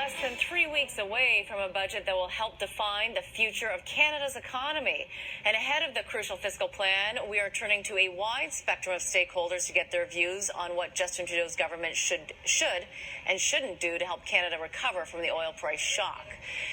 Less than 3 weeks away from a budget that will help define the future of Canada's economy. And ahead of the crucial fiscal plan, we are turning to a wide spectrum of stakeholders to get their views on what Justin Trudeau's government should and shouldn't do to help Canada recover from the oil price shock.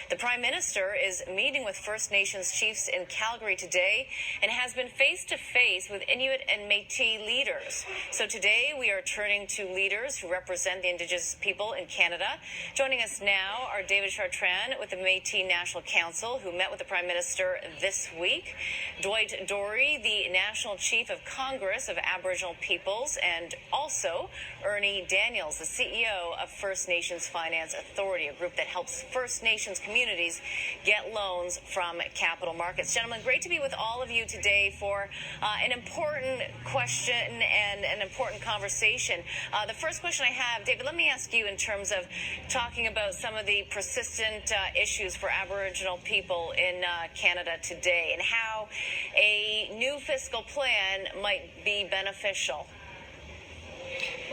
The Prime Minister is meeting with First Nations chiefs in Calgary today and has been face-to-face with Inuit and Métis leaders. So today we are turning to leaders who represent the Indigenous people in Canada. Joining us now are David Chartrand with the Métis National Council, who met with the Prime Minister this week, Dwight Dorey, the National Chief of Congress of Aboriginal Peoples, and also Ernie Daniels, the CEO of First Nations Finance Authority, a group that helps First Nations communities get loans from capital markets. Gentlemen, great to be with all of you today for an important question and an important conversation. The first question I have, David, let me ask you in terms of talking about some of the persistent issues for Aboriginal people in Canada today and how a new fiscal plan might be beneficial.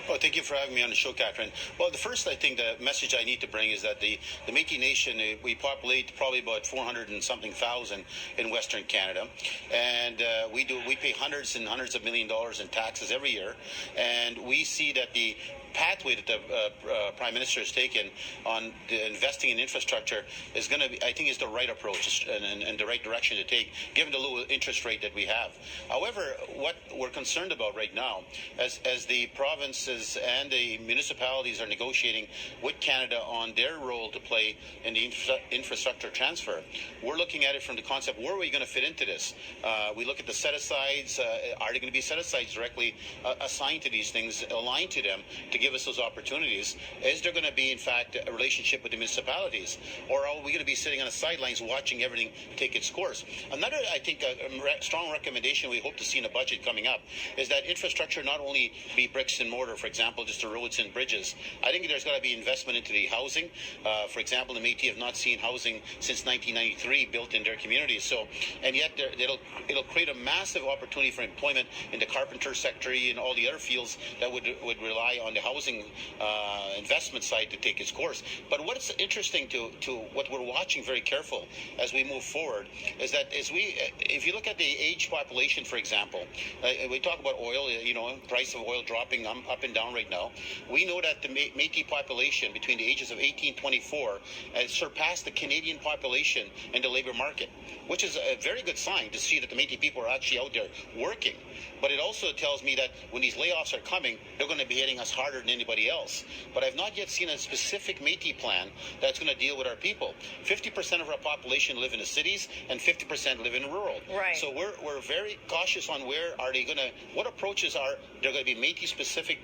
Well, thank you for having me on the show, Catherine. Well, the first, I think, the message I need to bring is that the Métis Nation, we populate probably about 400 and something thousand in Western Canada, and we pay hundreds and hundreds of $1 million in taxes every year, and we see that the pathway that the Prime Minister has taken on the investing in infrastructure is going to be, I think, is the right approach and the right direction to take, given the low interest rate that we have. However, what we're concerned about right now, as the provinces and the municipalities are negotiating with Canada on their role to play in the infrastructure transfer, we're looking at it from the concept, where are we going to fit into this? We look at the set-asides. Are there going to be set-asides directly assigned to these things, aligned to them, to give us those opportunities? Is there going to be, in fact, a relationship with the municipalities? Or are we going to be sitting on the sidelines watching everything take its course? Another, I think, a strong recommendation we hope to see in the budget coming up is that infrastructure not only be bricks and mortar, for example, just the roads and bridges. I think there's got to be investment into the housing. For example, the Métis have not seen housing since 1993 built in their communities. So, and yet it'll create a massive opportunity for employment in the carpenter sector and all the other fields that would rely on the housing investment side to take its course. But what's interesting to what we're watching very careful as we move forward is that if you look at the age population, for example, we talk about oil, price of oil dropping up and down right now. We know that the Métis population between the ages of 18 and 24 has surpassed the Canadian population in the labor market, which is a very good sign to see that the Métis people are actually out there working. But it also tells me that when these layoffs are coming, they're going to be hitting us harder than anybody else. But I've not yet seen a specific Métis plan that's going to deal with our people. 50% of our population live in the cities and 50% live in rural. Right. So we're very cautious on what approaches are there going to be Métis specific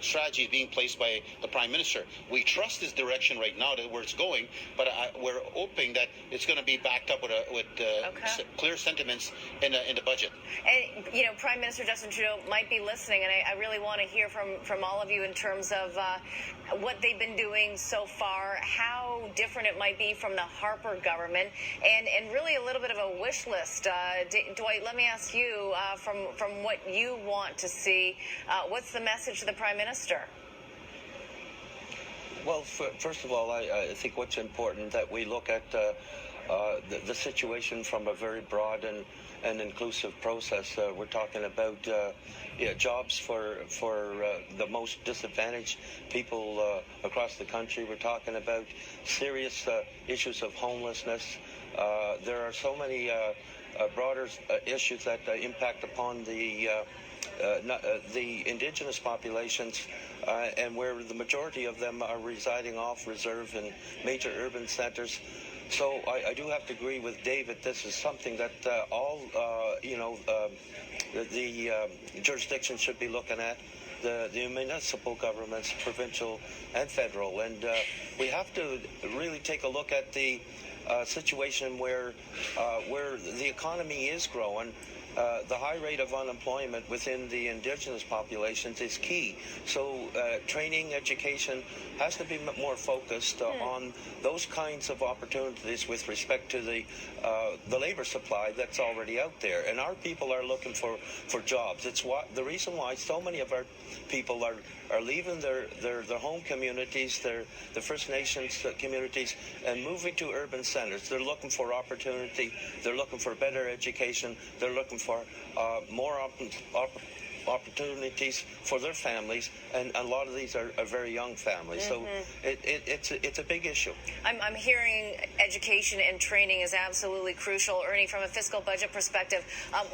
strategies being placed by the Prime Minister. We trust his direction right now to where it's going, but we're hoping that it's going to be backed up with clear sentiments in the budget. And Prime Minister Justin Trudeau might be listening, and I really want to hear from all of you in terms of what they've been doing so far, how different it might be from the Harper government, and really a little bit of a wish list. Dwight, let me ask you, from what you want to see, what's the message to the Prime Minister? Well, first of all, I think what's important that we look at the situation from a very broad and inclusive process. We're talking about jobs for the most disadvantaged people across the country. We're talking about serious issues of homelessness. There are so many broader issues that impact upon the Indigenous populations, and where the majority of them are residing off reserve in major urban centers. So I do have to agree with David. This is something that all the jurisdictions should be looking at. The municipal governments, provincial and federal, and we have to really take a look at the situation where the economy is growing, the high rate of unemployment within the Indigenous populations is key. So training, education has to be more focused on those kinds of opportunities with respect to the labor supply that's already out there. And our people are looking for jobs. It's the reason why so many of our people are leaving their home communities, the First Nations communities, and moving to urban centers. They're looking for opportunity. They're looking for better education. They're looking for more opportunities for their families, and a lot of these are very young families. So it's a big issue. I'm hearing education and training is absolutely crucial. Ernie, from a fiscal budget perspective,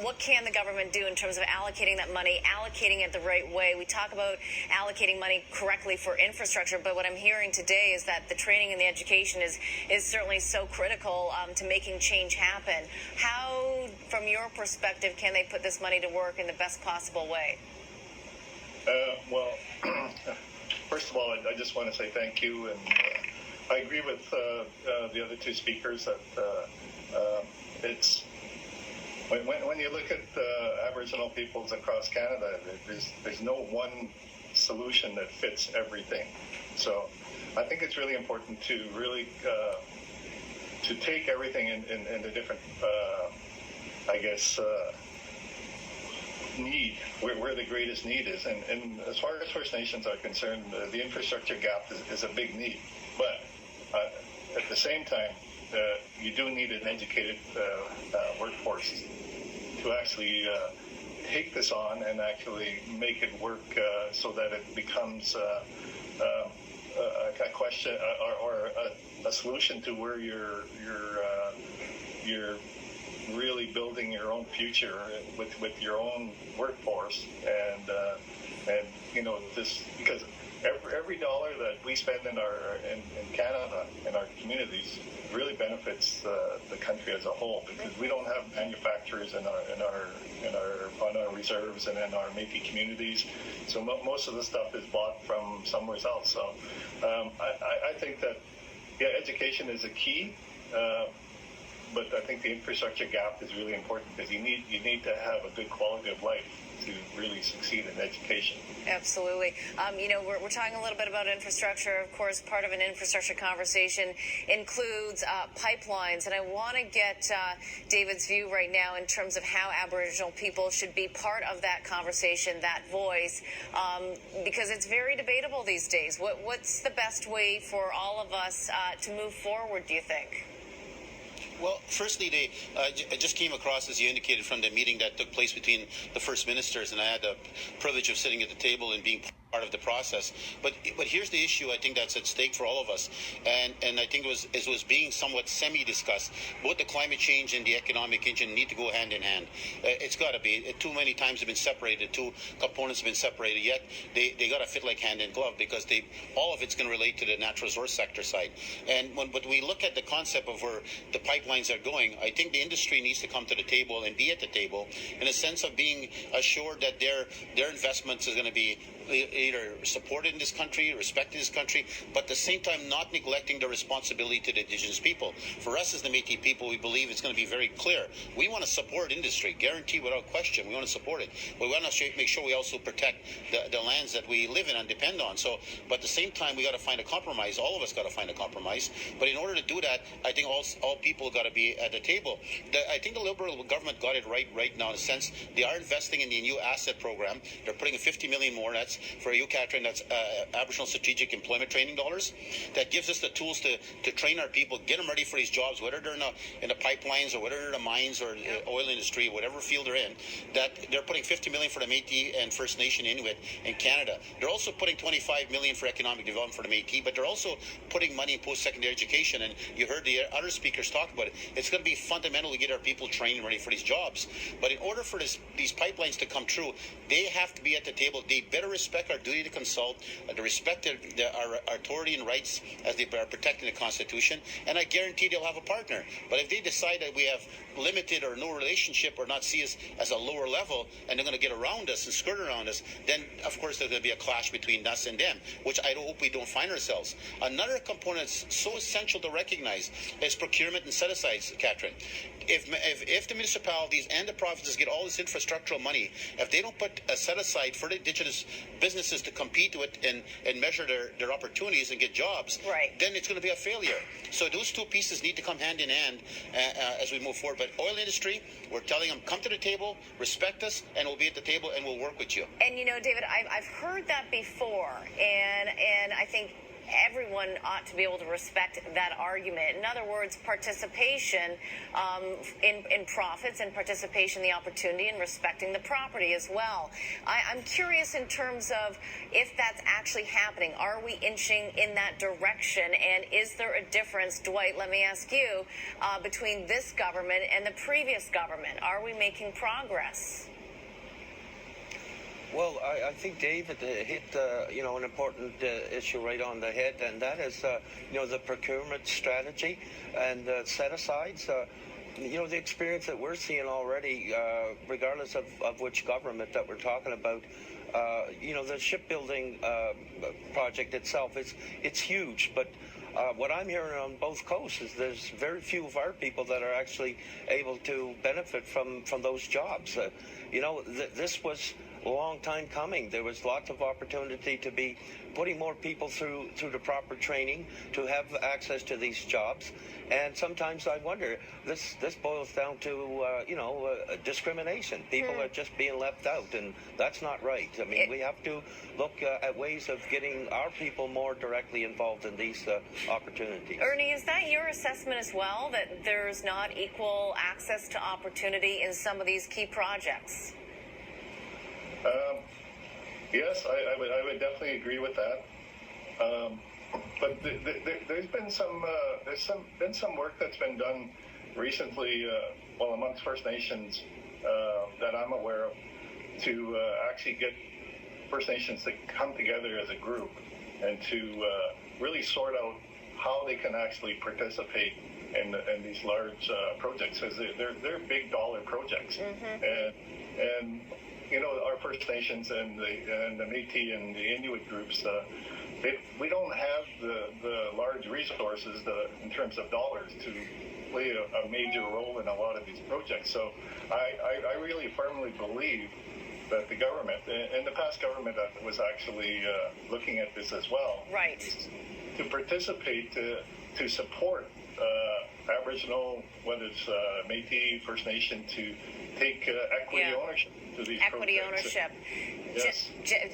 what can the government do in terms of allocating that money, allocating it the right way? We talk about allocating money correctly for infrastructure, but what I'm hearing today is that the training and the education is certainly so critical to making change happen. How, from your perspective, can they put this money to work in the best possible way? Well, first of all, I just want to say thank you, and I agree with the other two speakers that it's when you look at Aboriginal peoples across Canada, there's no one solution that fits everything. So I think it's really important to really to take everything in the different, need, where the greatest need is. And as far as First Nations are concerned, the infrastructure gap is a big need. But at the same time, you do need an educated workforce to actually take this on and actually make it work so that it becomes a question or a solution to where you're really building your own future with your own workforce, and you know, this, because every dollar that we spend in Canada, in our communities, really benefits the country as a whole, because we don't have manufacturers on our reserves and in our Métis communities. So most of the stuff is bought from somewhere else. So I think that education is a key. But I think the infrastructure gap is really important, because you need to have a good quality of life to really succeed in education. Absolutely. We're talking a little bit about infrastructure. Of course, part of an infrastructure conversation includes pipelines. And I want to get David's view right now in terms of how Aboriginal people should be part of that conversation, that voice, because it's very debatable these days. What's the best way for all of us to move forward, do you think? Well, firstly, I just came across, as you indicated, from the meeting that took place between the First Ministers, and I had the privilege of sitting at the table and being part of the process. But here's the issue I think that's at stake for all of us, and I think it was being somewhat semi-discussed. Both the climate change and the economic engine need to go hand in hand. It's got to be. Too many times have been separated. Two components have been separated, yet they got to fit like hand in glove, because all of it's going to relate to the natural resource sector side. And when we look at the concept of where the pipelines are going, I think the industry needs to come to the table and be at the table in a sense of being assured that their investments is going to be either supported in this country, respected in this country, but at the same time not neglecting the responsibility to the Indigenous people. For us as the Métis people, we believe it's going to be very clear. We want to support industry, guarantee without question. We want to support it. But we want to make sure we also protect the lands that we live in and depend on. So, but at the same time, we got to find a compromise. All of us got to find a compromise. But in order to do that, I think all people got to be at the table. I think the Liberal government got it right now, in a sense. They are investing in the new asset program. They're putting $50 million more. That's for you, Catherine, that's Aboriginal Strategic Employment Training dollars. That gives us the tools to train our people, get them ready for these jobs, whether they're in the pipelines or whether they're in the mines or the oil industry, whatever field they're in. That they're putting $50 million for the Métis and First Nation Inuit in Canada. They're also putting $25 million for economic development for the Métis, but they're also putting money in post-secondary education. And you heard the other speakers talk about it. It's going to be fundamental to get our people trained and ready for these jobs. But in order for these pipelines to come true, they have to be at the table. They better respect respect our duty to consult, to respect our authority and rights as they are protecting the Constitution, and I guarantee they'll have a partner. But if they decide that we have limited or no relationship or not see us as a lower level, and they're going to get around us and skirt around us, then of course there's going to be a clash between us and them, which I hope we don't find ourselves. Another component that's so essential to recognize is procurement and set-asides, Catherine. If the municipalities and the provinces get all this infrastructural money, if they don't put a set-aside for the Indigenous businesses to compete with and measure their opportunities and get jobs, right, then it's going to be a failure. So those two pieces need to come hand in hand as we move forward. But oil industry, we're telling them, come to the table, respect us, and we'll be at the table and we'll work with you. And you know, David, I've heard that before, and I think everyone ought to be able to respect that argument. In other words, participation in profits and participation in the opportunity and respecting the property as well. I'm curious in terms of if that's actually happening. Are we inching in that direction? And is there a difference, Dwight, let me ask you, between this government and the previous government? Are we making progress? Well, I think David hit an important issue right on the head, and that is the procurement strategy and set-asides. The experience that we're seeing already, regardless of which government that we're talking about, the shipbuilding project itself, it's huge, but what I'm hearing on both coasts is there's very few of our people that are actually able to benefit from those jobs. This was a long time coming. There was lots of opportunity to be putting more people through the proper training to have access to these jobs. And sometimes I wonder, this boils down to discrimination. People are just being left out, and that's not right. I mean, we have to look at ways of getting our people more directly involved in these opportunities. Ernie, is that your assessment as well, that there's not equal access to opportunity in some of these key projects? Yes, I would definitely agree with that. But there's been some work that's been done recently, amongst First Nations that I'm aware of, to actually get First Nations to come together as a group and to really sort out how they can actually participate in these large projects, because they're big dollar projects. And our First Nations and the Métis and the Inuit groups, we don't have the large resources in terms of dollars to play a major role in a lot of these projects. So I really firmly believe that the government, and the past government that was actually looking at this as well, right, to participate, to support Aboriginal, whether it's Métis, First Nation, to take equity ownership to these equity projects. ownership. Yes.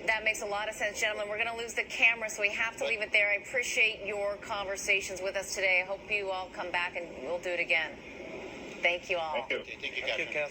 That makes a lot of sense, gentlemen. We're going to lose the camera, so we have to leave it there. I appreciate your conversations with us today. I hope you all come back and we'll do it again. Thank you all. Thank you. Okay, thank you, Catherine.